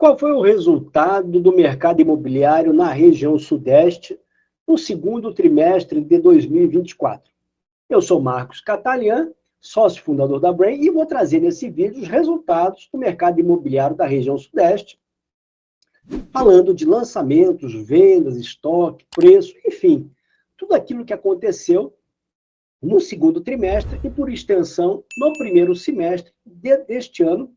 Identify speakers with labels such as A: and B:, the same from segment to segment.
A: qual foi o resultado do mercado imobiliário na região Sudeste no segundo trimestre de 2024? Eu sou Marcos Catalian, sócio fundador da Brain, e vou trazer nesse vídeo os resultados do mercado imobiliário da região Sudeste, falando de lançamentos, vendas, estoque, preço, enfim, tudo aquilo que aconteceu no segundo trimestre e, por extensão, no primeiro semestre deste ano,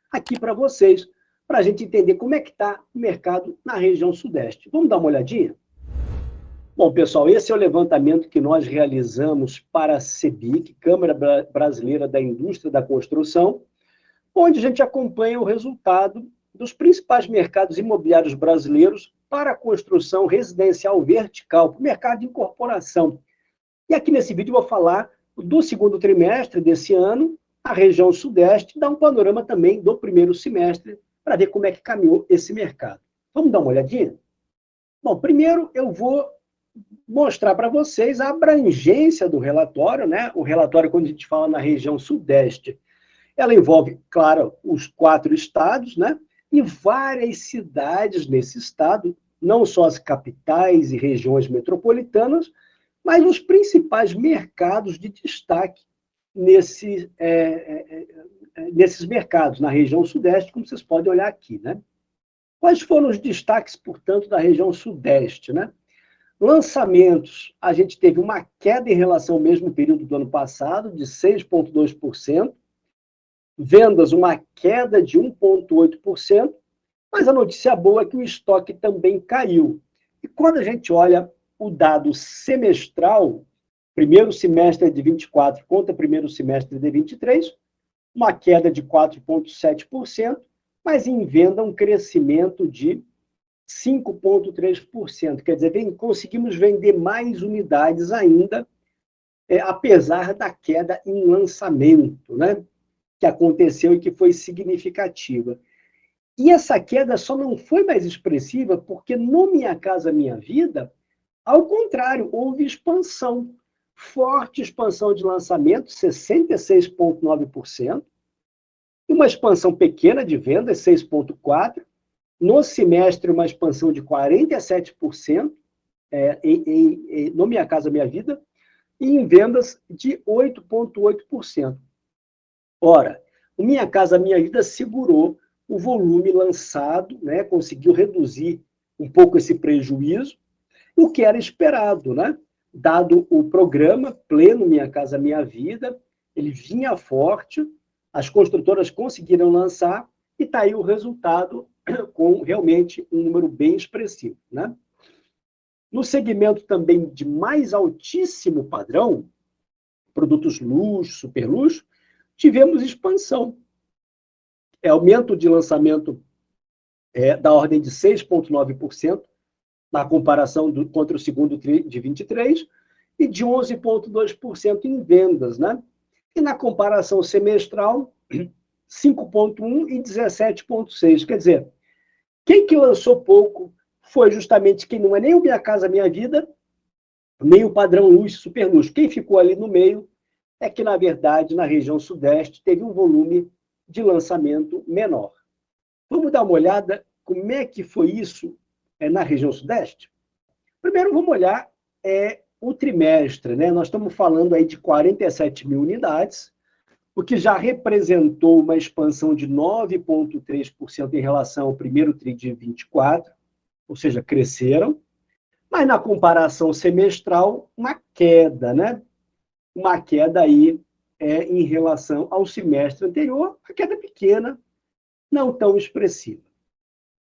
A: aqui para vocês, para a gente entender como é que está o mercado na região Sudeste. Vamos dar uma olhadinha? Bom, pessoal, esse é o levantamento que nós realizamos para a CEBIC, Câmara Brasileira da Indústria da Construção, onde a gente acompanha o resultado dos principais mercados imobiliários brasileiros para a construção residencial vertical, para o mercado de incorporação. E aqui nesse vídeo eu vou falar do segundo trimestre desse ano, a região Sudeste, dar um panorama também do primeiro semestre, para ver como é que caminhou esse mercado. Vamos dar uma olhadinha? Bom, primeiro eu vou mostrar para vocês a abrangência do relatório, né? O relatório, quando a gente fala na região Sudeste, ela envolve, claro, os 4 estados, né? E várias cidades nesse estado, não só as capitais e regiões metropolitanas, mas os principais mercados de destaque nesses mercados, na região Sudeste, como vocês podem olhar aqui, né? Quais foram os destaques, portanto, da região Sudeste, né? Lançamentos, a gente teve uma queda em relação ao mesmo período do ano passado, de 6,2%. Vendas, uma queda de 1,8%. Mas a notícia boa é que o estoque também caiu. E quando a gente olha o dado semestral, primeiro semestre de 24 contra primeiro semestre de 23, uma queda de 4,7%, mas em venda um crescimento de 5,3%. Quer dizer, conseguimos vender mais unidades ainda, apesar da queda em lançamento, né, que aconteceu e que foi significativa. E essa queda só não foi mais expressiva porque no Minha Casa Minha Vida, ao contrário, houve expansão. Forte expansão de lançamento, 66,9%, e uma expansão pequena de vendas, 6,4%. No semestre, uma expansão de 47% no Minha Casa Minha Vida, e em vendas de 8,8%. Ora, o Minha Casa Minha Vida segurou o volume lançado, né, conseguiu reduzir um pouco esse prejuízo, o que era esperado, né? Dado o programa Pleno Minha Casa Minha Vida, ele vinha forte, as construtoras conseguiram lançar, e está aí o resultado com realmente um número bem expressivo, né? No segmento também de mais altíssimo padrão, produtos luxo, super luxo, tivemos expansão. Aumento de lançamento da ordem de 6,9%, na comparação contra o segundo tri de 23, e de 11,2% em vendas, né? E na comparação semestral, 5,1% e 17,6%. Quer dizer, quem que lançou pouco foi justamente quem não é nem o Minha Casa Minha Vida, nem o padrão luxo, super luxo. Quem ficou ali no meio é que, na verdade, na região Sudeste, teve um volume de lançamento menor. Vamos dar uma olhada como é que foi isso na região Sudeste? Primeiro, vamos olhar o trimestre, né? Nós estamos falando aí de 47 mil unidades, o que já representou uma expansão de 9,3% em relação ao primeiro tri de 24, ou seja, cresceram, mas na comparação semestral, uma queda, né? Uma queda aí em relação ao semestre anterior, uma queda pequena, não tão expressiva.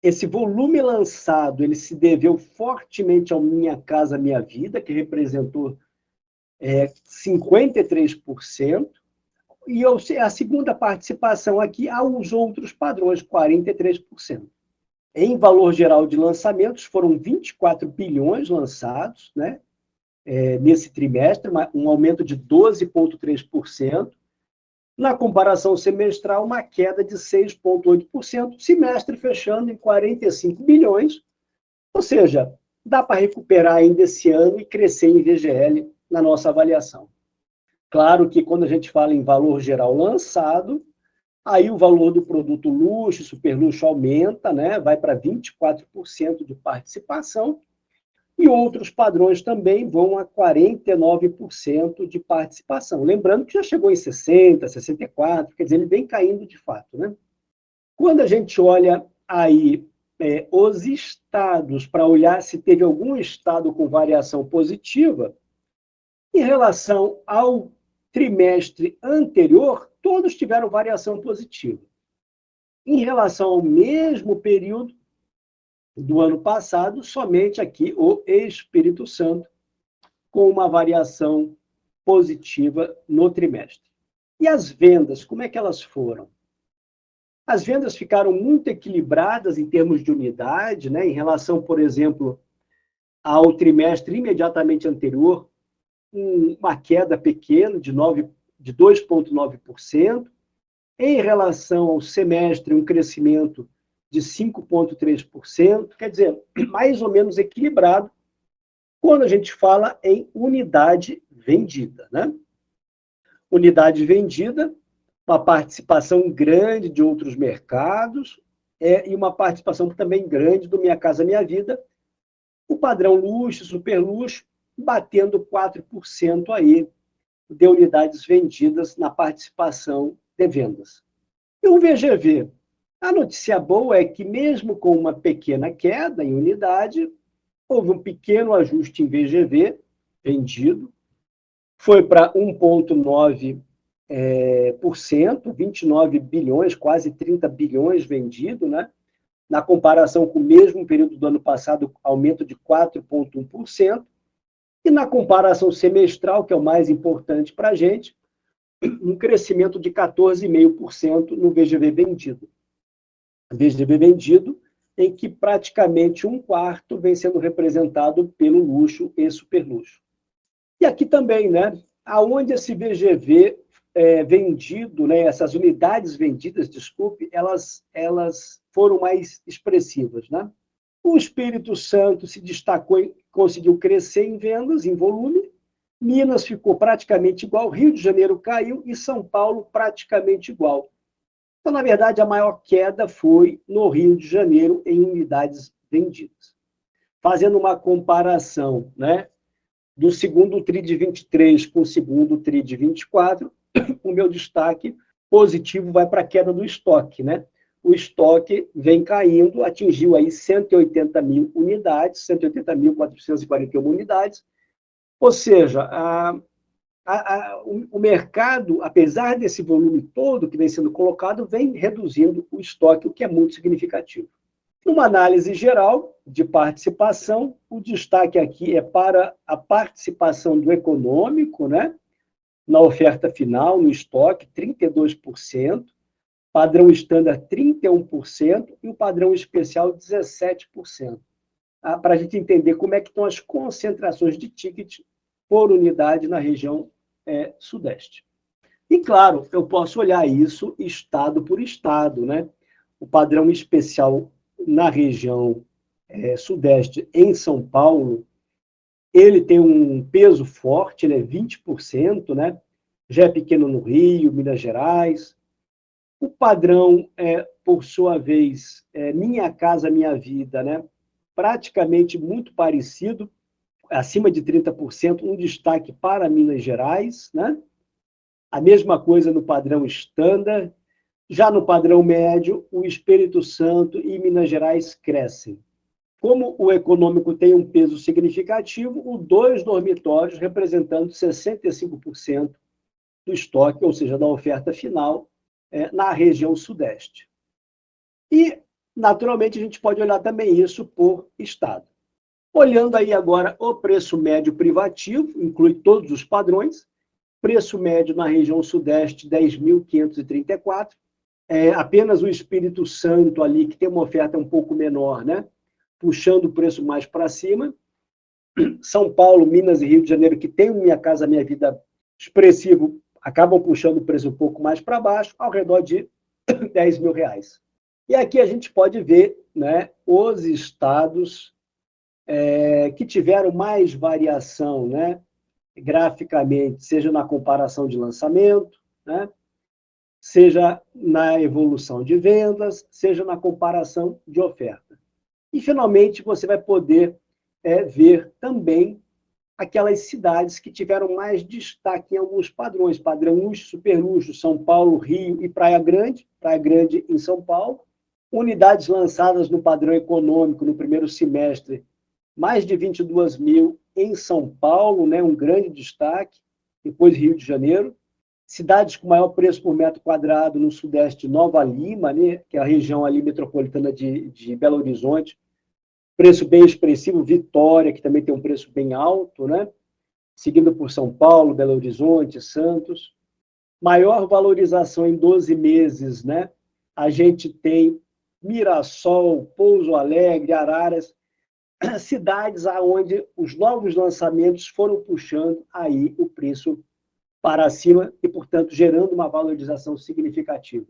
A: Esse volume lançado, ele se deveu fortemente ao Minha Casa Minha Vida, que representou 53%, e a segunda participação aqui aos outros padrões, 43%. Em valor geral de lançamentos, foram 24 bilhões lançados, né, nesse trimestre, um aumento de 12,3%. Na comparação semestral, uma queda de 6,8%, semestre fechando em 45 bilhões, ou seja, dá para recuperar ainda esse ano e crescer em VGL na nossa avaliação. Claro que quando a gente fala em valor geral lançado, Aí o valor do produto luxo, superluxo aumenta, né? Vai para 24% de participação, e outros padrões também vão a 49% de participação. Lembrando que já chegou em 60%, 64%, quer dizer, ele vem caindo de fato, né? Quando a gente olha aí os estados, para olhar se teve algum estado com variação positiva, em relação ao trimestre anterior, todos tiveram variação positiva. Em relação ao mesmo período do ano passado, somente aqui o Espírito Santo com uma variação positiva no trimestre. E as vendas, como é que elas foram? As vendas ficaram muito equilibradas em termos de unidade, né, em relação, por exemplo, ao trimestre imediatamente anterior, uma queda pequena de 2,9%. Em relação ao semestre, um crescimento de 5,3%, quer dizer, mais ou menos equilibrado quando a gente fala em unidade vendida, né? Unidade vendida, uma participação grande de outros mercados e uma participação também grande do Minha Casa Minha Vida, o padrão luxo, superluxo, batendo 4% aí de unidades vendidas na participação de vendas. E o VGV? A notícia boa é que, mesmo com uma pequena queda em unidade, houve um pequeno ajuste em VGV vendido, foi para 1,9%, 29 bilhões, quase 30 bilhões vendido, né? Na comparação com o mesmo período do ano passado, aumento de 4,1%, e na comparação semestral, que é o mais importante para a gente, um crescimento de 14,5% no VGV vendido. VGV vendido, em que praticamente um quarto vem sendo representado pelo luxo e superluxo. E aqui também, né, aonde esse VGV vendido, né, essas unidades vendidas, desculpe, elas foram mais expressivas, né? O Espírito Santo se destacou, conseguiu crescer em vendas, em volume. Minas ficou praticamente igual, Rio de Janeiro caiu e São Paulo praticamente igual. Então, na verdade, a maior queda foi no Rio de Janeiro em unidades vendidas. Fazendo uma comparação, né, do segundo TRI de 23 com o segundo TRI de 24, o meu destaque positivo vai para a queda do estoque, né? O estoque vem caindo, atingiu aí 180 mil unidades, 180.441 unidades, ou seja, o mercado, apesar desse volume todo que vem sendo colocado, vem reduzindo o estoque, o que é muito significativo. Numa análise geral de participação, o destaque aqui é para a participação do econômico, né? Na oferta final, no estoque, 32%, padrão estándar 31% e o padrão especial 17%. Para a gente entender como é que estão as concentrações de ticket por unidade na região sudeste. E, claro, eu posso olhar isso estado por estado, né? O padrão especial na região sudeste, em São Paulo, ele tem um peso forte, ele é 20%, né? Já é pequeno no Rio, Minas Gerais. O padrão, por sua vez, Minha Casa Minha Vida, né? Praticamente muito parecido, acima de 30%, um destaque para Minas Gerais, né? A mesma coisa no padrão estándar. Já no padrão médio, o Espírito Santo e Minas Gerais crescem. Como o econômico tem um peso significativo, o 2 dormitórios representando 65% do estoque, ou seja, da oferta final, na região sudeste. E, naturalmente, a gente pode olhar também isso por estado. Olhando aí agora o preço médio privativo, inclui todos os padrões, preço médio na região sudeste, 10.534, apenas o Espírito Santo ali, que tem uma oferta um pouco menor, né? Puxando o preço mais para cima. São Paulo, Minas e Rio de Janeiro, que tem um Minha Casa Minha Vida expressivo, acabam puxando o preço um pouco mais para baixo, ao redor de R$10.000. E aqui a gente pode ver, né, os estados que tiveram mais variação, né, graficamente, seja na comparação de lançamento, né, seja na evolução de vendas, seja na comparação de oferta. E, finalmente, você vai poder ver também aquelas cidades que tiveram mais destaque em alguns padrões, padrão luxo, super luxo, São Paulo, Rio e Praia Grande em São Paulo, unidades lançadas no padrão econômico no primeiro semestre, mais de 22 mil em São Paulo, né, um grande destaque, depois Rio de Janeiro, cidades com maior preço por metro quadrado no sudeste, Nova Lima, né, que é a região ali metropolitana de Belo Horizonte, preço bem expressivo, Vitória, que também tem um preço bem alto, né? Seguindo por São Paulo, Belo Horizonte, Santos. Maior valorização em 12 meses, né? A gente tem Mirassol, Pouso Alegre, Araras, cidades onde os novos lançamentos foram puxando aí o preço para cima e, portanto, gerando uma valorização significativa.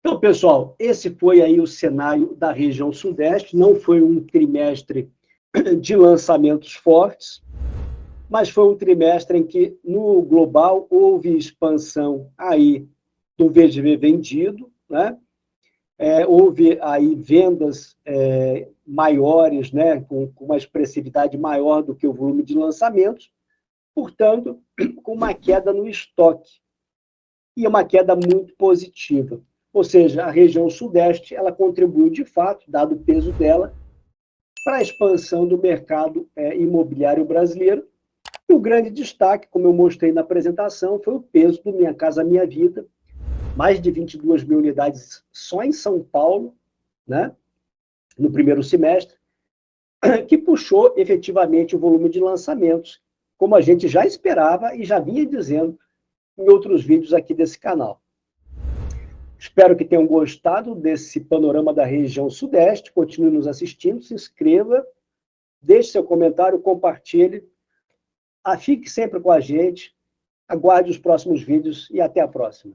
A: Então, pessoal, esse foi aí o cenário da região Sudeste. Não foi um trimestre de lançamentos fortes, mas foi um trimestre em que, no global, houve expansão aí do VGV vendido, né? Houve aí vendas maiores, né? Com uma expressividade maior do que o volume de lançamentos, portanto, com uma queda no estoque, e uma queda muito positiva. Ou seja, a região Sudeste ela contribuiu, de fato, dado o peso dela, para a expansão do mercado imobiliário brasileiro. E o grande destaque, como eu mostrei na apresentação, foi o peso do Minha Casa Minha Vida, mais de 22 mil unidades só em São Paulo, né, no primeiro semestre, que puxou efetivamente o volume de lançamentos, como a gente já esperava e já vinha dizendo em outros vídeos aqui desse canal. Espero que tenham gostado desse panorama da região Sudeste. Continue nos assistindo, se inscreva, deixe seu comentário, compartilhe. Fique sempre com a gente. Aguarde os próximos vídeos e até a próxima.